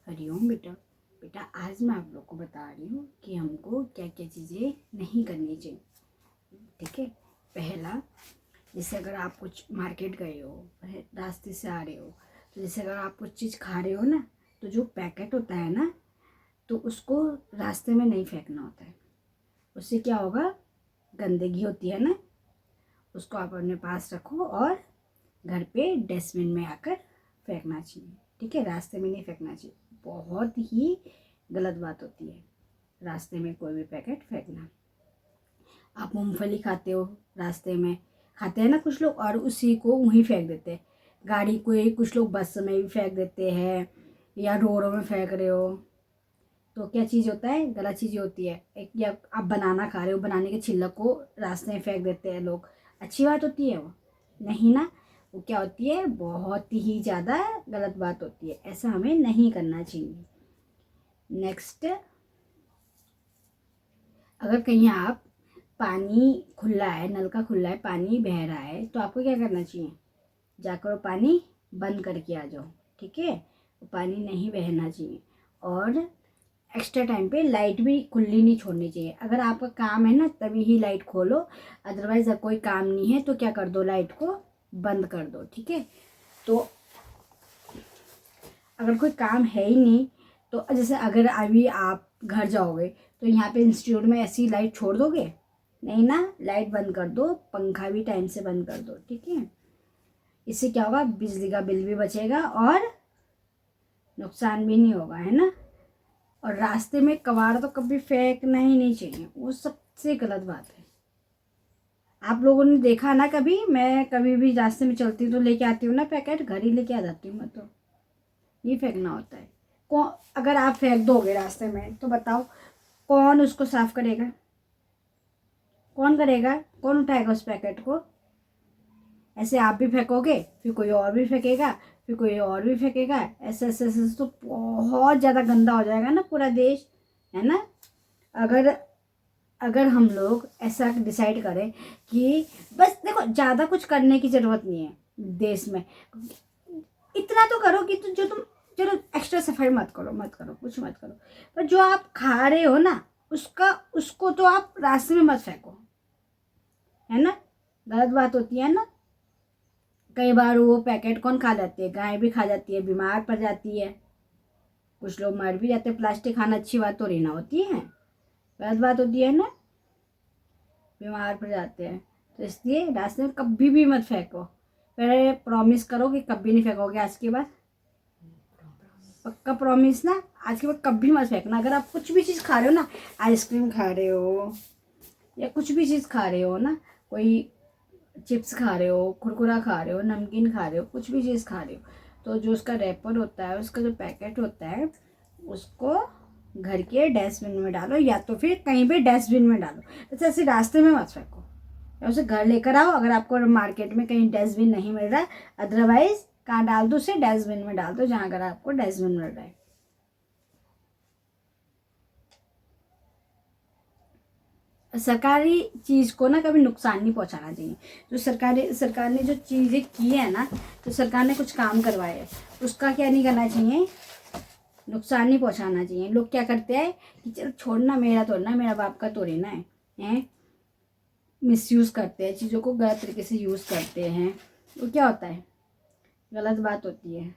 हरिओम बेटा। बेटा आज मैं आप लोग को बता रही हूँ कि हमको क्या क्या चीज़ें नहीं करनी चाहिए। ठीक है, पहला, जैसे अगर आप कुछ मार्केट गए हो, रास्ते से आ रहे हो, तो जैसे अगर आप कुछ चीज़ खा रहे हो ना, तो जो पैकेट होता है ना, तो उसको रास्ते में नहीं फेंकना होता है। उससे क्या होगा, गंदगी होती है ना, उसको आप अपने पास रखो और घर पे डस्टबिन में आकर फेंकना चाहिए। ठीक है, रास्ते में नहीं फेंकना चाहिए, बहुत ही गलत बात होती है रास्ते में कोई भी पैकेट फेंकना। आप मूंगफली खाते हो, रास्ते में खाते हैं ना कुछ लोग, और उसी को वहीं फेंक देते हैं। गाड़ी को ही कुछ लोग बस में भी फेंक देते हैं या रोडों में फेंक रहे हो, तो क्या चीज़ होता है, गलत चीज़ होती है। एक, या आप बनाना खा रहे हो, बनाने के छिलक को रास्ते में फेंक देते हैं लोग, अच्छी बात होती है वो? नहीं ना, वो क्या होती है, बहुत ही ज़्यादा गलत बात होती है। ऐसा हमें नहीं करना चाहिए। नेक्स्ट, अगर कहीं आप पानी खुला है, नल का खुला है, पानी बह रहा है, तो आपको क्या करना चाहिए, जाकर वो पानी बंद करके आ जाओ। ठीक है, वो पानी नहीं बहना चाहिए। और एक्स्ट्रा टाइम पे लाइट भी खुली नहीं छोड़नी चाहिए। अगर आपका काम है ना तभी ही लाइट खोलो, अदरवाइज अगर कोई काम नहीं है तो क्या कर दो, लाइट को बंद कर दो। ठीक है, तो अगर कोई काम है ही नहीं, तो जैसे अगर अभी आप घर जाओगे तो यहाँ पे इंस्टीट्यूट में ऐसी लाइट छोड़ दोगे? नहीं ना, लाइट बंद कर दो, पंखा भी टाइम से बंद कर दो। ठीक है, इससे क्या होगा, बिजली का बिल भी बचेगा और नुकसान भी नहीं होगा, है ना। और रास्ते में कबाड़ तो कभी फेंकना ही नहीं चाहिए, वो सबसे गलत बात है। आप लोगों ने देखा ना, कभी मैं कभी भी रास्ते में चलती हूँ तो लेके आती हूँ ना पैकेट, घर ही लेके आ जाती हूँ मैं, तो नहीं फेंकना होता है। कौन, अगर आप फेंक दोगे रास्ते में तो बताओ कौन उसको साफ करेगा, कौन करेगा, कौन उठाएगा उस पैकेट को? ऐसे आप भी फेंकोगे, फिर कोई और भी फेंकेगा, फिर कोई और भी फेंकेगा, ऐसे ऐसे ऐसे तो बहुत ज़्यादा गंदा हो जाएगा ना पूरा देश, है ना। अगर अगर हम लोग ऐसा डिसाइड करें कि बस देखो, ज़्यादा कुछ करने की ज़रूरत नहीं है देश में, इतना तो करो कि जो तुम, चलो एक्स्ट्रा सफाई मत करो, मत करो, कुछ मत करो, पर जो आप खा रहे हो ना, उसको तो आप रास्ते में मत फेंको, है ना। गलत बात होती है ना। कई बार वो पैकेट कौन खा जाती है, गाय भी खा जाती है, बीमार पड़ जाती है, कुछ लोग मर भी जाते हैं। प्लास्टिक खाना अच्छी बात तो नहीं ना होती है, गलत बात होती है ना, बीमार पड़ जाते हैं। तो इसलिए रास्ते में कभी भी मत फेंको। पहले प्रॉमिस करो कि कभी नहीं फेंकोगे आज के बाद, पक्का प्रॉमिस ना, आज के बाद कभी मत फेंकना। अगर आप कुछ भी चीज़ खा रहे हो ना, आइसक्रीम खा रहे हो या कुछ भी चीज़ खा रहे हो ना, कोई चिप्स खा रहे हो, कुरकुरा खा रहे हो, नमकीन खा रहे हो, कुछ भी चीज़ खा रहे हो, तो जो उसका रैपर होता है, उसका जो पैकेट होता है, उसको घर के डस्टबिन में डालो, या तो फिर कहीं पे डस्टबिन में डालो। तो ऐसे रास्ते में मत फेंको, या उसे घर लेकर आओ। अगर आपको मार्केट में कहीं डस्टबिन नहीं मिल रहा, अदरवाइज कहाँ डाल दो, उसे डस्टबिन में डाल दो, जहाँ अगर आपको डस्टबिन मिल रहा है। सरकारी चीज़ को ना कभी नुकसान नहीं पहुंचाना चाहिए। जो सरकार ने जो चीज़ें की है ना, तो सरकार ने कुछ काम करवाए है, उसका क्या नहीं करना चाहिए, नुकसान नहीं पहुंचाना चाहिए। लोग क्या करते हैं कि चलो छोड़ना, मेरा तो ना, मेरा बाप का तो रहना है, मिसयूज़ करते हैं चीज़ों को, गलत तरीके से यूज़ करते हैं, तो क्या होता है, गलत बात होती है।